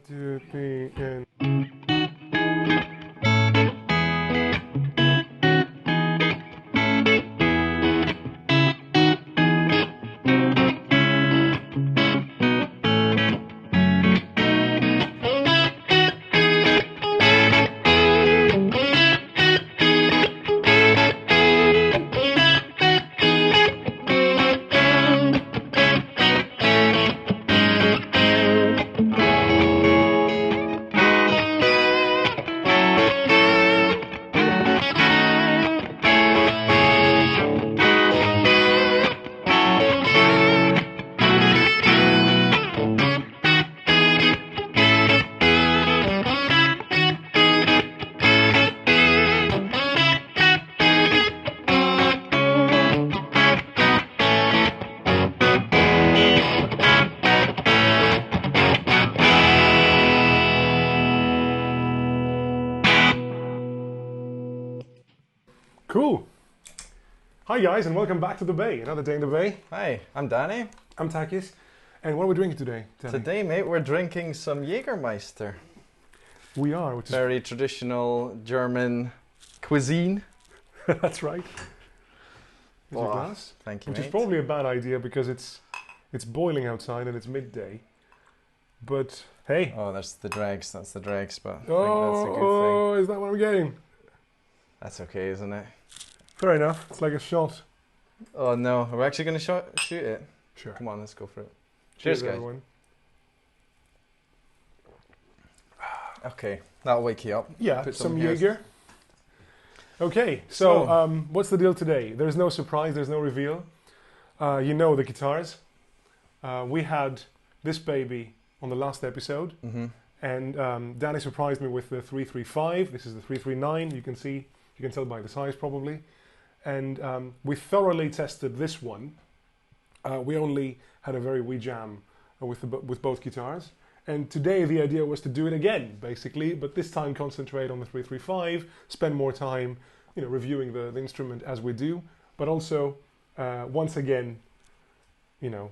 2, 3, and... Cool. Hi guys, and welcome back to the Bay. Another day in the Bay. Hi, I'm Danny. I'm Takis. And what are we drinking today, Danny? Today, mate, we're drinking some Jägermeister. We are, which is very traditional German cuisine. That's right. Here's your glass. Thank you, Which mate. is probably a bad idea because it's boiling outside and it's midday. But hey. Oh, that's the dregs. That's the dregs, but I think Oh, that's a good thing. Is that what I'm getting? That's okay, isn't it? Fair enough. It's like a shot. Oh no, are we actually going to shoot it? Sure. Come on, let's go for it. Cheers, guys. everyone. Okay, that'll wake you up. Yeah, Put some here. Jaeger. Okay, so what's the deal today? There's no surprise, there's no reveal. You know the guitars. We had this baby on the last episode, and Danny surprised me with the 335. This is the 339. You can tell by the size probably. And we thoroughly tested this one. We only had a very wee jam with both guitars. And today the idea was to do it again, basically, but this time concentrate on the 335, spend more time, reviewing the instrument as we do, but also once again,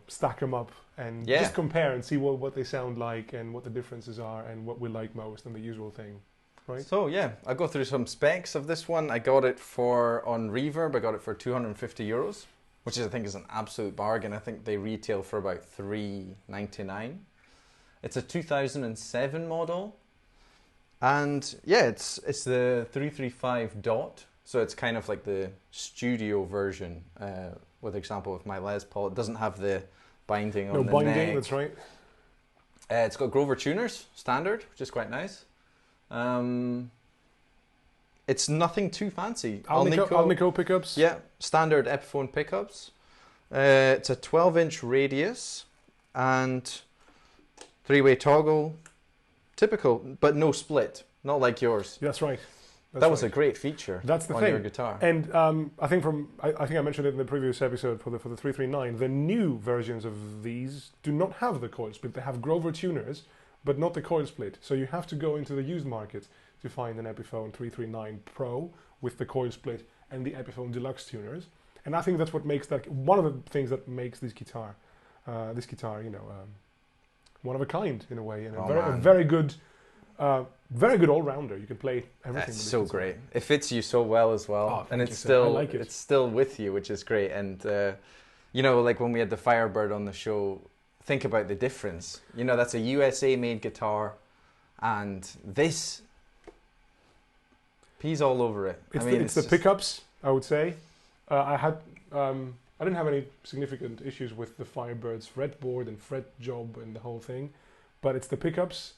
stack them up and just compare and see what they sound like and what the differences are and what we like most and the usual thing, right? So yeah, I'll go through some specs of this one. I got it on Reverb. I got it for €250, which I think is an absolute bargain. I think they retail for about $3.99. It's a 2007 model, and yeah, it's the 335 dot, so it's kind of like the studio version. With example, with my Les Paul, it doesn't have the binding on the binding, neck. that's right. It's got Grover tuners, standard, which is quite nice. It's nothing too fancy. Alnico pickups? Yeah, standard Epiphone pickups. It's a 12-inch radius and 3-way toggle. Typical, but no split. Not like yours. That's right. That was a great feature. That's the on thing. your guitar. And I think I mentioned it in the previous episode for the 339. The new versions of these do not have the coil split. They have Grover tuners, but not the coil split. So you have to go into the used market to find an Epiphone 339 Pro with the coil split and the Epiphone Deluxe tuners. And I think that's what makes that one of the things that makes this guitar, one of a kind in a way, and a very good all-rounder. You can play everything. That's with so this guitar. great. It fits you so well as well, and it's still with you, which is great. And like when we had the Firebird on the show, think about the difference. That's a USA-made guitar, and this P's all over it. It's the pickups, I would say. I didn't have any significant issues with the Firebird's fretboard and fret job and the whole thing, but it's the pickups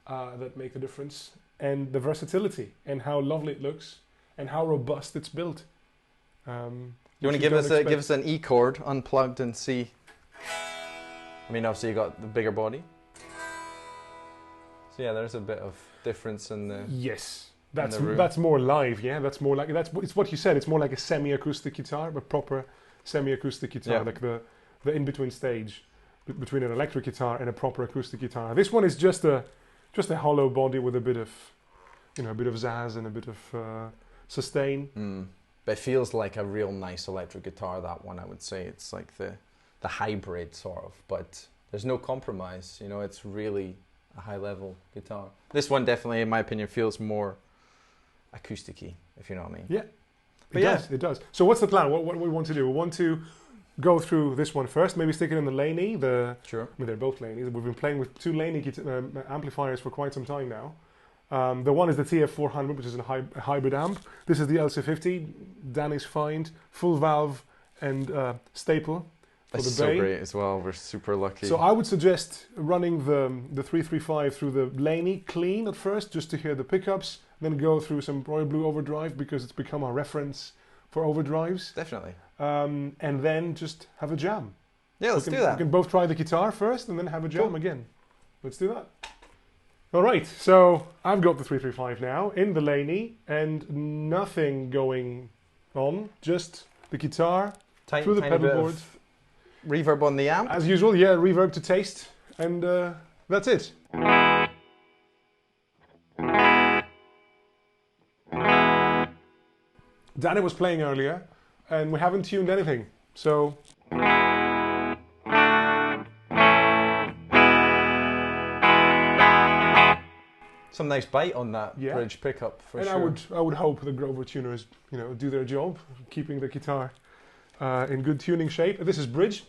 that make the difference, and the versatility, and how lovely it looks, and how robust it's built. You want to give us an E chord unplugged and see? Obviously you got the bigger body. So yeah, there's a bit of difference in the. Yes. That's more live, yeah. It's what you said. It's more like a semi-acoustic guitar, but proper semi-acoustic guitar, like the in-between stage between an electric guitar and a proper acoustic guitar. This one is just a hollow body with a bit of zazz and a bit of sustain. But it feels like a real nice electric guitar. That one, I would say, it's like the hybrid sort of, but there's no compromise. It's really a high-level guitar. This one definitely, in my opinion, feels more acoustic-y, if you know what I mean. Yeah, it does. So what's the plan? What we want to do? We want to go through this one first, maybe stick it in the Laney. Sure. I mean, they're both Laneys. We've been playing with two Laney amplifiers for quite some time now. The one is the TF400, which is a hybrid amp. This is the LC50, Danny's find, full valve and staple. That's so great as well. We're super lucky. So I would suggest running the 335 through the Laney clean at first, just to hear the pickups, then go through some Royal Blue overdrive because it's become our reference for overdrives. Definitely. And then just have a jam. Yeah, let's do that. We can both try the guitar first and then have a jam again. Let's do that. All right, so I've got the 335 now in the Laney and nothing going on, just the guitar through the pedalboard. Reverb on the amp? As usual, yeah, reverb to taste, and that's it. Danny was playing earlier, and we haven't tuned anything, so... Some nice bite on that bridge pickup, for sure. And I would hope the Grover tuners, do their job, keeping the guitar in good tuning shape. This is bridge.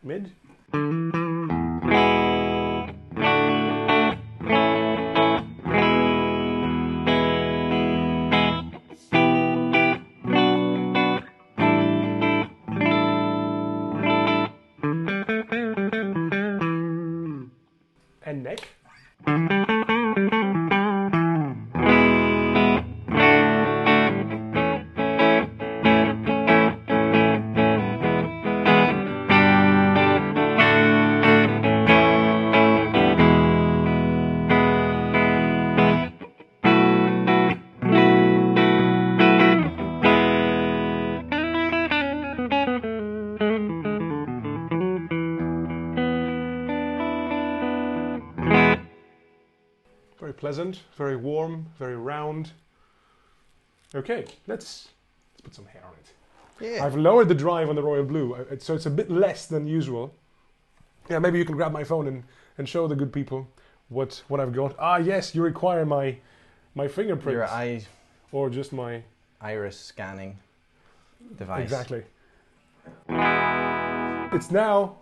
Mid. And neck. Very pleasant, very warm, very round. Okay, let's put some hair on it. Yeah. I've lowered the drive on the Royal Blue, so it's a bit less than usual. Yeah, maybe you can grab my phone and show the good people what I've got. Ah, yes, you require my fingerprint. Your eye. Or just my... iris scanning device. Exactly. It's now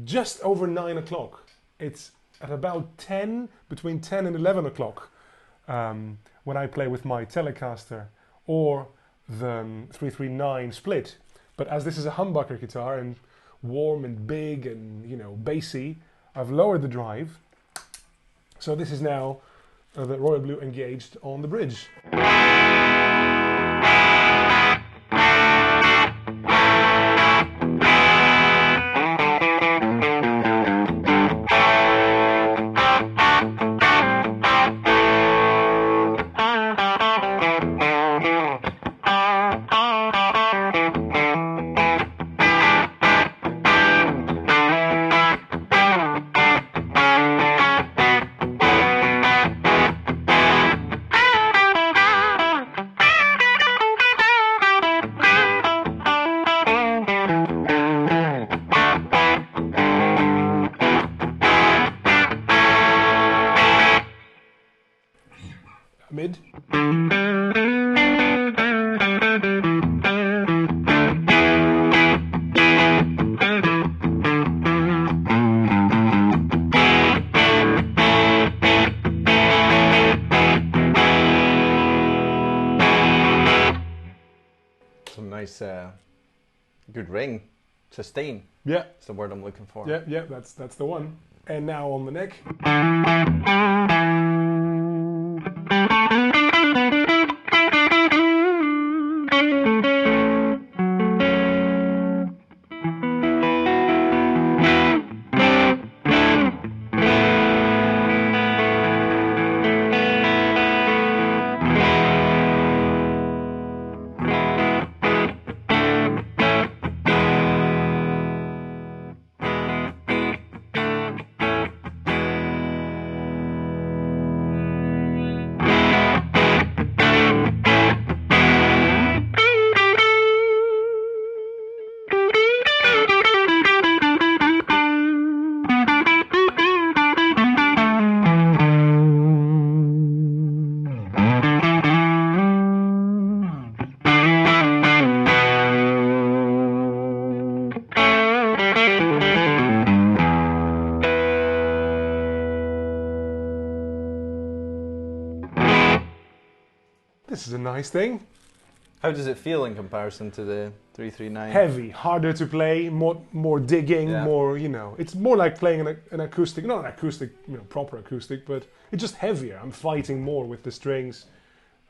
just over 9 o'clock. It's at about 10, between 10 and 11 o'clock when I play with my Telecaster or the 339 split. But as this is a humbucker guitar and warm and big and, bassy, I've lowered the drive. So this is now the Royal Blue engaged on the bridge. Mid. Some nice, good ring, sustain. Yeah. That's the word I'm looking for. Yeah, that's the one. And now on the neck. This is a nice thing. How does it feel in comparison to the 339? Heavy, harder to play, more digging, more, you know. It's more like playing an acoustic, not an acoustic, you know, proper acoustic, but it's just heavier. I'm fighting more with the strings.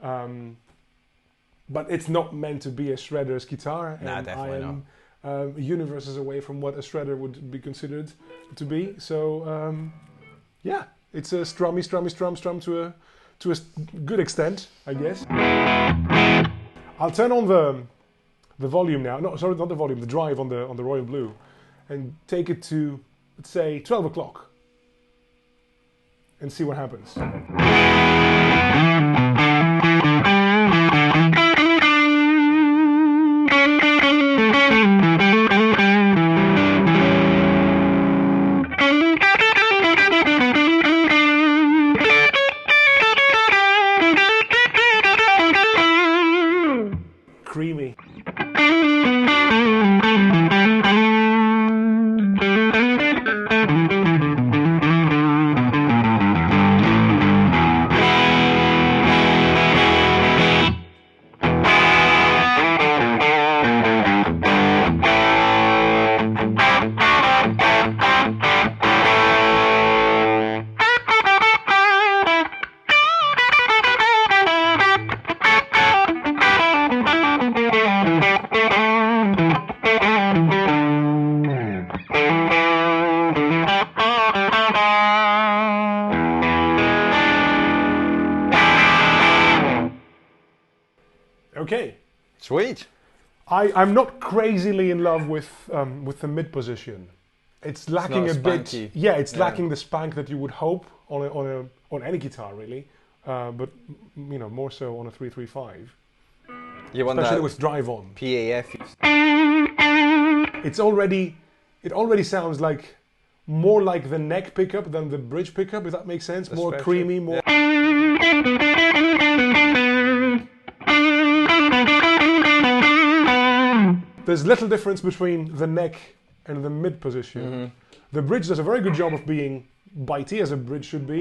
But it's not meant to be a shredder's guitar. Nah, definitely not. Universes away from what a shredder would be considered to be. So, yeah, it's a strum to a good extent, I guess. I'll turn on the volume now. No, sorry, not the volume. The drive on the Royal Blue, and take it to, let's say, 12 o'clock, and see what happens. Creamy. Okay. Sweet. I'm not crazily in love with the mid position. It's lacking a bit. Yeah, it's lacking the spank that you would hope on any guitar, really. But you know, more so on a 335. You want especially that with drive on. PAF. It already sounds like more like the neck pickup than the bridge pickup. If that makes sense. More creamy, more. There's little difference between the neck and the mid position. Mm-hmm. The bridge does a very good job of being bitey, as a bridge should be.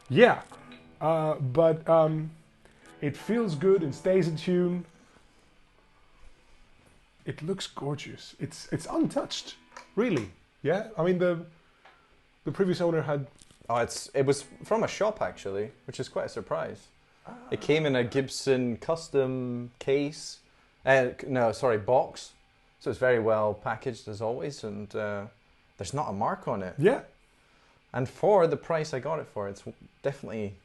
Yeah, but it feels good and stays in tune. It looks gorgeous. It's untouched, really. Yeah, I mean the previous owner had. Oh, it was from a shop actually, which is quite a surprise. It came in a Gibson custom case. Box. So it's very well packaged as always, and there's not a mark on it. Yeah. And for the price I got it for, it's definitely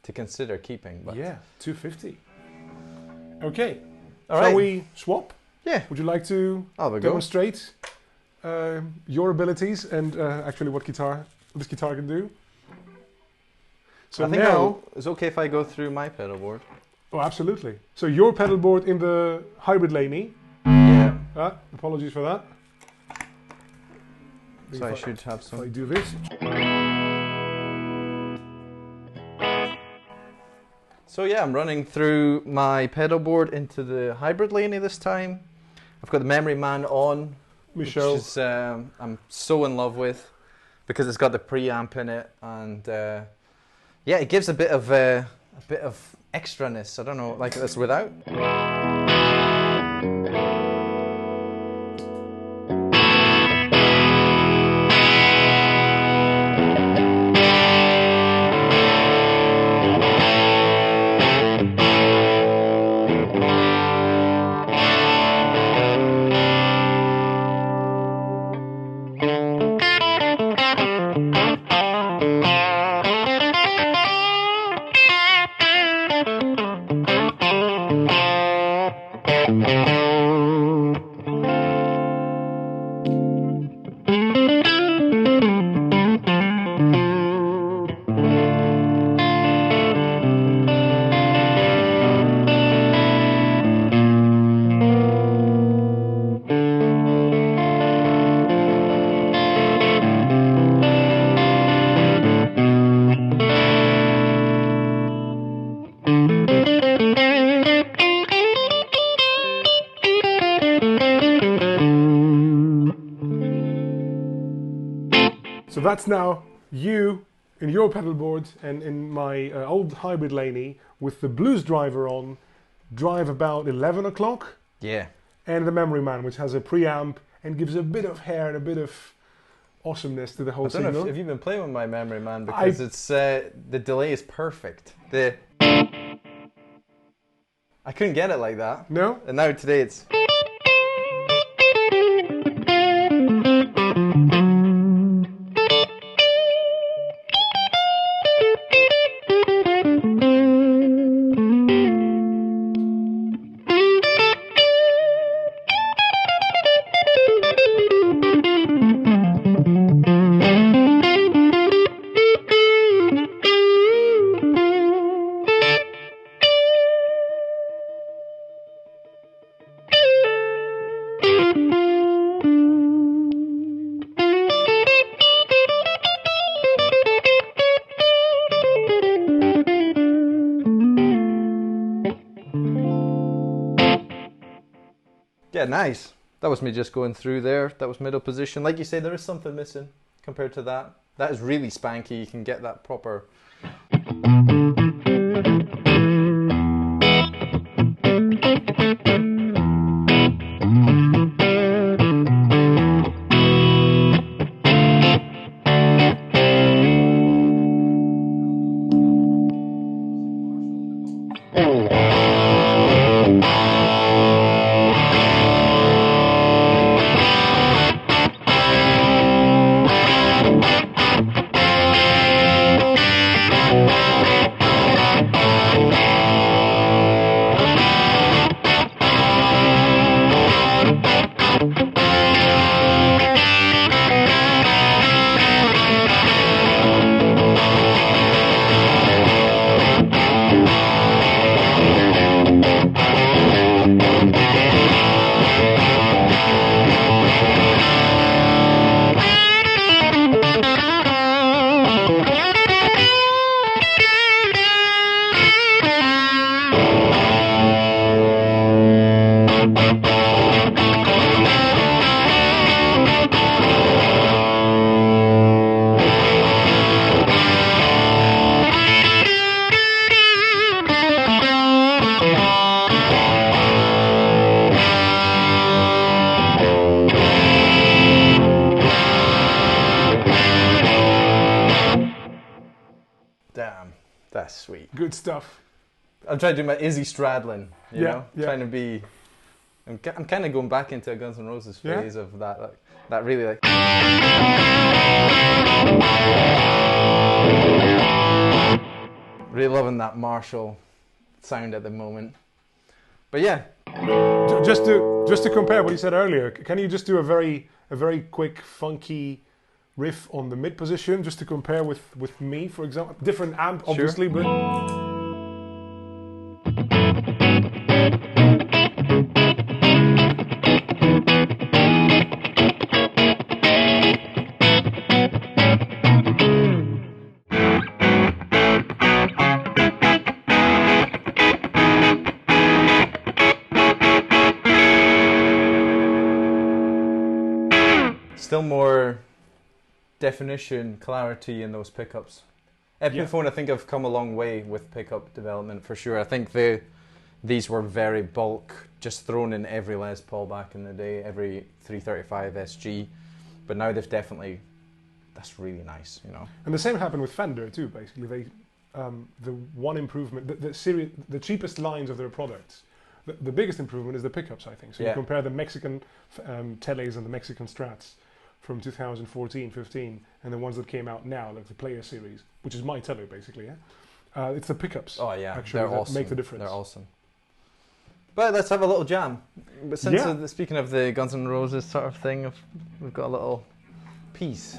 to consider keeping. But yeah, $250. Okay. All Shall we swap? Yeah. Would you like to demonstrate your abilities and actually what this guitar can do? So I think now it's okay if I go through my pedal board. Oh, absolutely. So your pedal board in the hybrid Laney. Yeah. Apologies for that. So I should have some. If I do this. So yeah, I'm running through my pedal board into the hybrid Laney this time. I've got the Memory Man on, which is I'm so in love with, because it's got the preamp in it, and yeah, it gives a bit of extraness. I don't know, like this without. So that's now you in your pedal board and in my old hybrid Laney with the blues driver on, drive about 11 o'clock. Yeah. And the Memory Man, which has a preamp and gives a bit of hair and a bit of awesomeness to the whole signal. I don't know if you've been playing with my Memory Man, because it's the delay is perfect. I couldn't get it like that. No? And now today it's... Yeah, nice. That was me just going through there. That was middle position. Like you say, there is something missing compared to that. That is really spanky. You can get that proper... Damn, that's sweet. Good stuff. I'm trying to do my Izzy Stradlin, you know? Yeah. Trying to be... I'm kind of going back into a Guns N' Roses phase of that, like, that really like... Really loving that Marshall sound at the moment. But yeah. Just to compare what you said earlier, can you just do a very quick, funky riff on the mid position, just to compare with me, for example? Different amp, obviously, sure. But... Still more definition, clarity in those pickups. Epiphone, I think, have come a long way with pickup development for sure. I think these were very bulk, just thrown in every Les Paul back in the day, every 335 SG. But now they've definitely, that's really nice, you know. And the same happened with Fender too. Basically, they the one improvement, the cheapest lines of their products. The biggest improvement is the pickups, I think. So you compare the Mexican Teles and the Mexican Strats from 2014, 15, and the ones that came out now, like the Player Series, which is my Tele basically. Yeah, it's the pickups. Oh yeah, actually, they're that awesome. make the difference. They're awesome. But let's have a little jam. But since speaking of the Guns N' Roses sort of thing, we've got a little piece.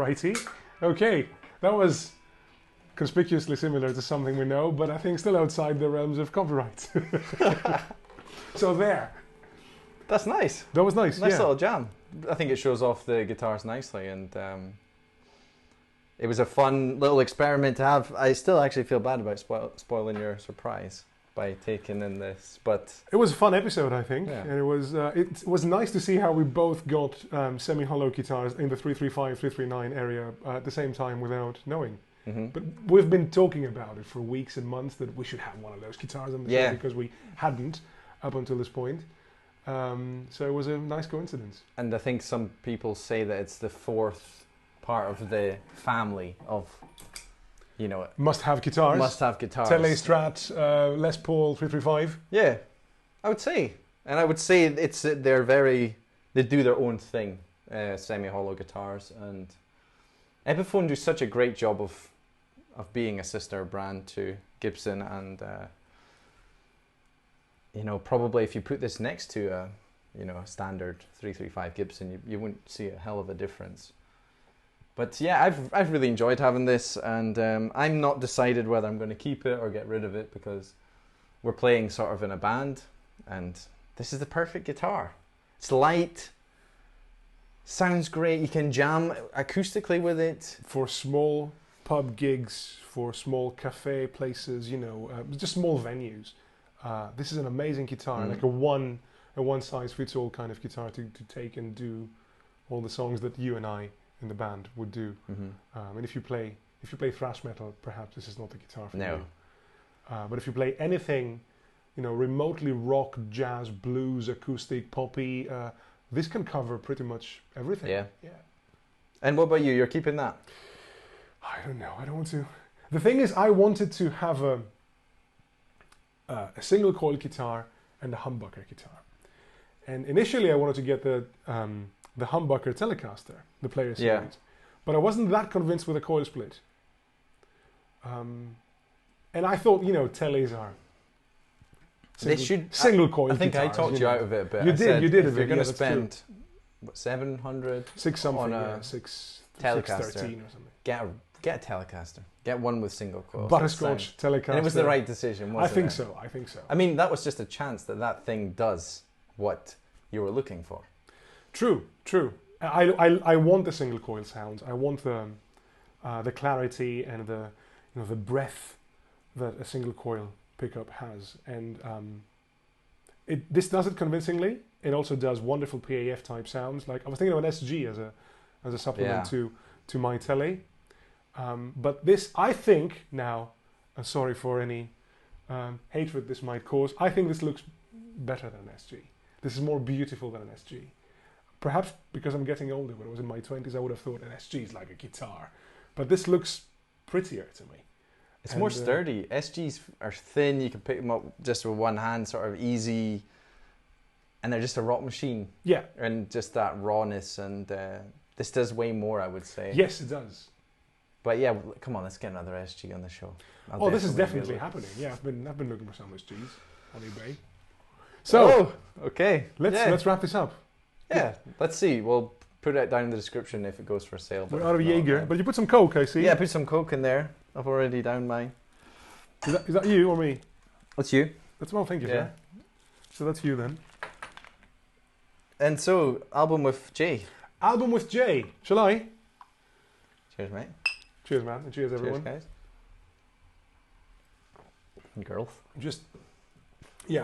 copyrighty. Okay, that was conspicuously similar to something we know, but I think still outside the realms of copyright. So there. That's nice. That was nice. Nice yeah. little jam. I think it shows off the guitars nicely, and it was a fun little experiment to have. I still actually feel bad about spoiling your surprise by taking in this, but it was a fun episode, I think, yeah. and it was nice to see how we both got semi-hollow guitars in the 335, 339 area at the same time without knowing. Mm-hmm. But we've been talking about it for weeks and months that we should have one of those guitars on the show because we hadn't up until this point. So it was a nice coincidence. And I think some people say that it's the fourth part of the family of, you know, must-have guitars. Must-have guitars. Tele Strat, Les Paul 335. Yeah, I would say. And I would say they do their own thing, semi-hollow guitars. And Epiphone do such a great job of being a sister brand to Gibson, and you know, probably if you put this next to a standard 335 Gibson, you wouldn't see a hell of a difference. But yeah, I've really enjoyed having this, and I'm not decided whether I'm going to keep it or get rid of it, because we're playing sort of in a band, and this is the perfect guitar. It's light, sounds great, you can jam acoustically with it. For small pub gigs, for small cafe places, you know, just small venues. This is an amazing guitar, like a one size fits all kind of guitar to take and do all the songs that you and I in the band would do. Mm-hmm. And if you play thrash metal, perhaps this is not the guitar for you. But if you play anything, you know, remotely rock, jazz, blues, acoustic, poppy, this can cover pretty much everything. Yeah. Yeah. And what about you? You're keeping that? I don't know. I don't want to. The thing is, I wanted to have a single coil guitar and a humbucker guitar. And initially I wanted to get the humbucker Telecaster, the Player Series. But I wasn't that convinced with a coil split. And I thought, you know, Teles are single coil I think guitars, I talked you out of it a bit. You did. If you're going to spend what, 700 something, on a Telecaster, 613 or something. Get a Telecaster. Get one with single coil. Butterscotch Telecaster. And it was the right decision, wasn't it? I think so. I mean, that was just a chance that thing does what you were looking for. True. I want the single coil sounds. I want the clarity and the breadth that a single coil pickup has. And this does it convincingly. It also does wonderful PAF type sounds. Like I was thinking of an SG as a supplement to my Tele. But this, I think now, sorry for any hatred this might cause, I think this looks better than an SG. This is more beautiful than an SG. Perhaps because I'm getting older. When I was in my 20s, I would have thought an SG is like a guitar. But this looks prettier to me. It's more sturdy. SGs are thin, you can pick them up just with one hand, sort of easy. And they're just a rock machine. Yeah. And just that rawness, and this does way more, I would say. Yes, it does. But yeah, come on, let's get another SG on the show. This is definitely happening. Yeah, I've been looking for some SGs on eBay. So, okay, let's wrap this up. Yeah, let's see. We'll put it down in the description if it goes for sale. We're out of Jaeger, but you put some Coke, I see. Yeah, put some Coke in there. I've already downed mine. Is that you or me? That's you. Thank you, sir. So that's you then. And so, album with Jay. Album with Jay. Shall I? Cheers, mate. Cheers, man. And cheers, everyone. Cheers, guys. And girls. Just,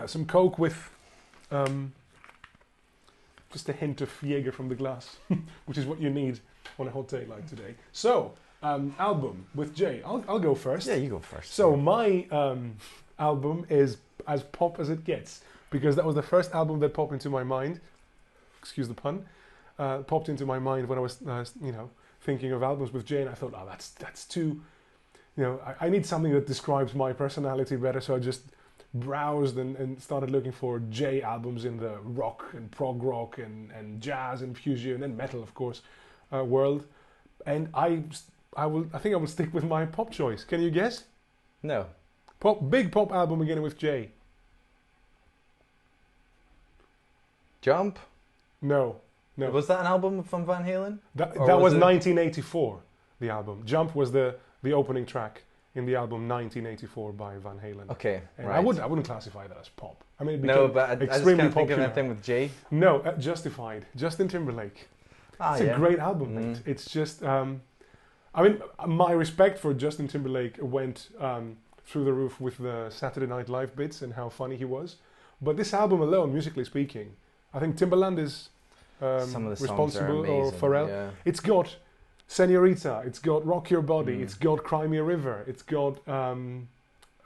some Coke with just a hint of Jaeger from the glass, which is what you need on a hot day like today. So, album with Jay. I'll go first. Yeah, you go first. So my album is as pop as it gets, because that was the first album that popped into my mind. Excuse the pun. Popped into my mind when I was, thinking of albums with Jay, and I thought, that's too, I need something that describes my personality better. So I just browsed and started looking for Jay albums in the rock and prog rock and jazz and fusion and metal, of course, world. And I think I will stick with my pop choice. Can you guess? No. Big pop album beginning with J. Jump? No. No. Was that an album from Van Halen? That was 1984, the album. Jump was the opening track in the album 1984 by Van Halen. Okay, and right. I wouldn't classify that as pop. I mean, it no, became but I just extremely can't think popular. of anything with J. No, Justified. Justin Timberlake. It's a great album, mate. It's just, I mean, my respect for Justin Timberlake went through the roof with the Saturday Night Live bits and how funny he was. But this album alone, musically speaking, I think Timbaland is some of the responsible, songs are or Pharrell. Yeah. It's got Senorita, it's got Rock Your Body, it's got Cry Me a River, it's got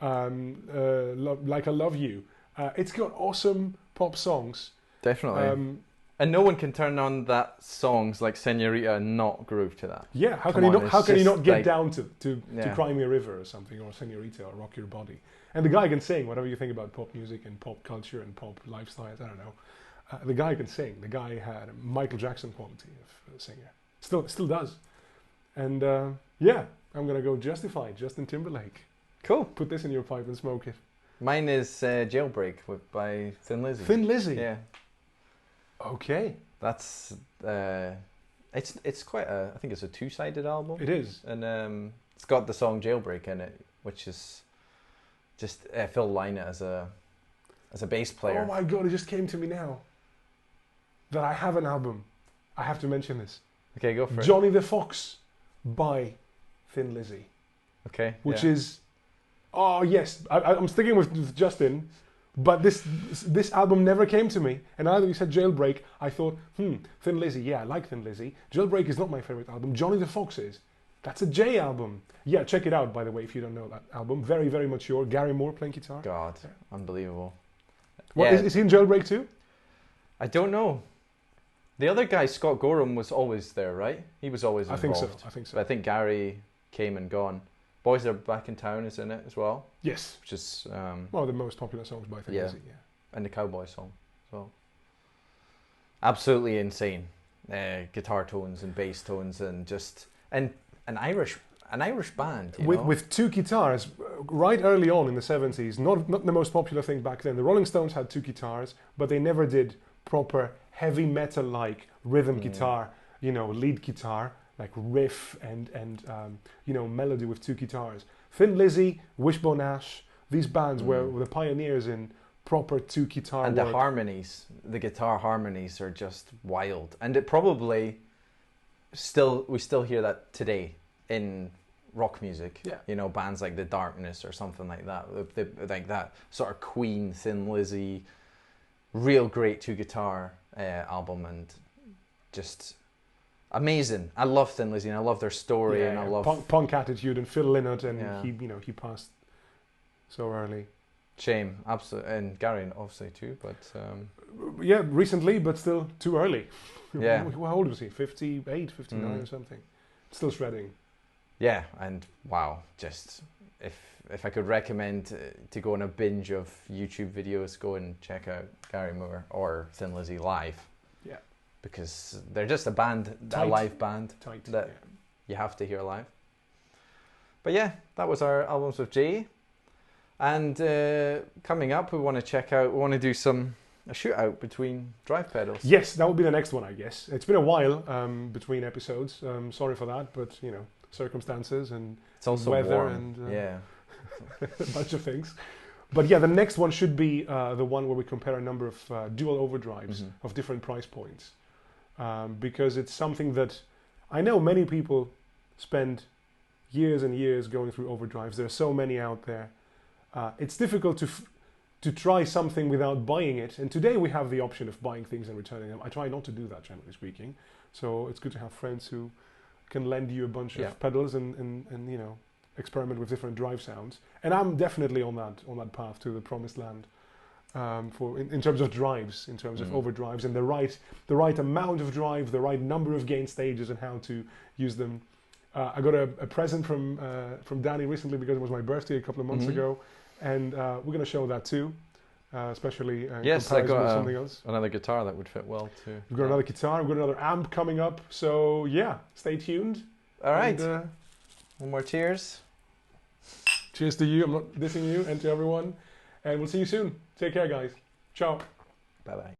Like I Love You. It's got awesome pop songs. Definitely. And no one can turn on that songs like Senorita and not groove to that. Yeah, how can you not get like, down to Cry Me a River or something, or Senorita or Rock Your Body? And the guy can sing, whatever you think about pop music and pop culture and pop lifestyles, I don't know. The guy can sing. The guy had a Michael Jackson quality of a singer. Still does. And yeah, I'm going to go Justified, Justin Timberlake. Cool. Put this in your pipe and smoke it. Mine is Jailbreak by Thin Lizzy. Thin Lizzy? Yeah. Okay. That's, it's quite a, I think it's a two-sided album. It is. And it's got the song Jailbreak in it, which is just Phil Lynott as a bass player. Oh my God, it just came to me now that I have an album. I have to mention this. Okay, go for it. Johnny the Fox by Thin Lizzy. Okay. Which is, oh yes, I'm sticking with Justin, but this album never came to me. And either you said Jailbreak, I thought, Thin Lizzy, yeah, I like Thin Lizzy. Jailbreak is not my favorite album. Johnny the Fox is. That's a J album. Yeah, check it out, by the way, if you don't know that album. Very, very mature. Gary Moore playing guitar. God, unbelievable. What, is he in Jailbreak too? I don't know. The other guy, Scott Gorham, was always there, right? He was always involved. I think so. But I think Gary came and gone. Boys Are Back in Town is in it as well. Yes. Which is... one of the most popular songs by Thin Lizzy, yeah. And the Cowboy song as well. Absolutely insane. Guitar tones and bass tones and just... And an Irish band, you know? With two guitars, right early on in the 70s, not the most popular thing back then. The Rolling Stones had two guitars, but they never did proper heavy metal-like rhythm guitar, you know, lead guitar, like riff and you know, melody with two guitars. Thin Lizzy, Wishbone Ash, these bands were the pioneers in proper two guitar and work. The harmonies, the guitar harmonies are just wild. And it probably we still hear that today in rock music. Yeah. You know, bands like The Darkness or something like that. Like that sort of Queen, Thin Lizzy, real great two guitar album, and just amazing. I love Thin Lizzy and I love their story, and I love punk attitude, and Phil Lynott, and he passed so early. Shame, absolutely, and Gary obviously too, but yeah, recently, but still too early. Yeah. How old was he? 58, 59 or something. Still shredding. Yeah, and wow, just if I could recommend to go on a binge of YouTube videos, go and check out Gary Moore or Thin Lizzy live. Yeah. Because they're just a band, a live band that you have to hear live. But yeah, that was our albums with Jay. And coming up, we want to do a shootout between drive pedals. Yes, that will be the next one, I guess. It's been a while between episodes. Sorry for that, but you know, circumstances and it's also weather warm. And a bunch of things. But yeah, the next one should be the one where we compare a number of dual overdrives of different price points, because it's something that I know many people spend years and years going through overdrives. There are so many out there. It's difficult to try something without buying it, and today we have the option of buying things and returning them. I try not to do that, generally speaking, so it's good to have friends who can lend you a bunch of pedals and you know, experiment with different drive sounds. And I'm definitely on that path to the promised land in terms of drives, in terms of overdrives, and the right amount of drive, the right number of gain stages, and how to use them. I got a present from Danny recently because it was my birthday a couple of months ago. And we're going to show that too, especially yes, I got something else. Another guitar that would fit well too. We've got another guitar, we've got another amp coming up. So yeah, stay tuned. All right. One more cheers. Cheers to you. I'm not dissing you, and to everyone. And we'll see you soon. Take care, guys. Ciao. Bye-bye.